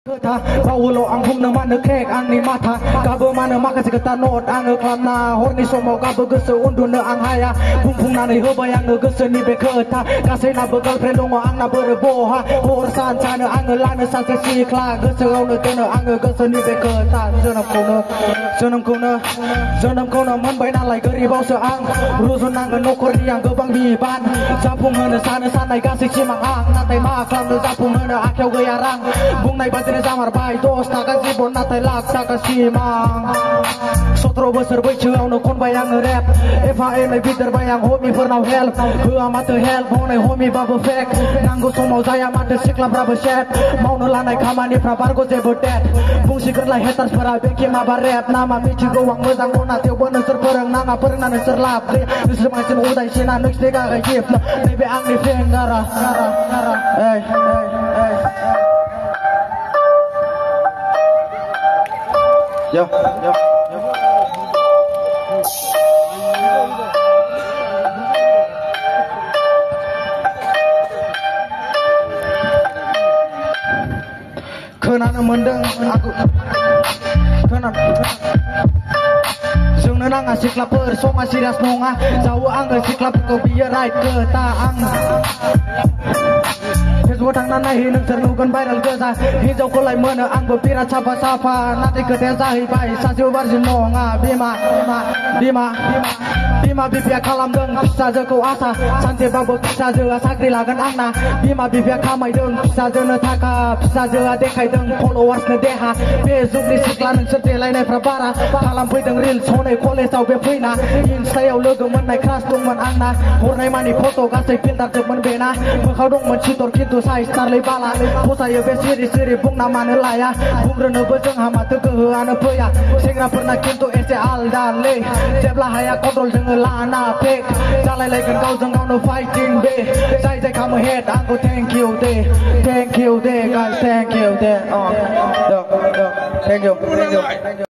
Paulo ang hum naman nagkek ang ni mata Kabo man ang makasih ketanot ang ngeklam na Horni somo kabo gese undu na ang haya Pung na ni heba yang ngegese ni beketa Kasih na begal prendongo ang na bereboha Hor san sana ang ngelana san sesi kla Gese au na tena ang ngegese ni beketa Jenam kona man bay na lai geri bau seang Ruzun ang nokor ni ang gebang biban Zampung hana sana sanai kasih cimang ang Natai maklam na zampung hana akyau gayarang Bung nai bantin zamar bai dos takan si bon natai lak takan si mang Sotro besar bai ceau no kon bayang rap FHM mai bitter bayang homi for now help Hua mata help mau nai homi babu fake Nanggo somau zaya mata sikla brabo shet Mau no lanai kamani prabargo zebo dead Bung siker lai haters para beki maba rap Nama michi go wang mezang bona teo bona serpereng Nanga pereng nana serlap Nusa mangsin udai sina nuks dega ga gip Nebe ang ni feng nara Hey Yo. Kenana mendeng aku Sung nang asik lapar so masih ras nonga Jauh ang asik lapar ko biar right ke taang Facebook thằng nan này nâng chân nụ gần viral cơ ra Hi dâu cô lại mơ nở ăn bờ pira chapa sapa Nati ke te zahi bai sa siu bar jin no nga Bima bipia kalam deng bisa je ko asa Santi babu bisa je asakri lagan angna Bima bipia kamai deng bisa je ne taka Bisa je adekai deng followers ne deha Facebook ni sikla neng sete lai nai prabara Kalam pui deng reels honai kole sau be puina Insta yau lego men nai kelas dong men angna Hor nai mani foto kasai filter jeb men bena Mekau dong men citor kintu sai star lai bala Pusa ye be siri bung nama ne laya Bung rene bejeng hama te keheane peya Singra pernah kintu ese al dan le Jeblah haya kontrol jeng lana pek Jalai lai kan kau jeng kau no fighting be Jai come ahead aku thank you de guys thank you de thank you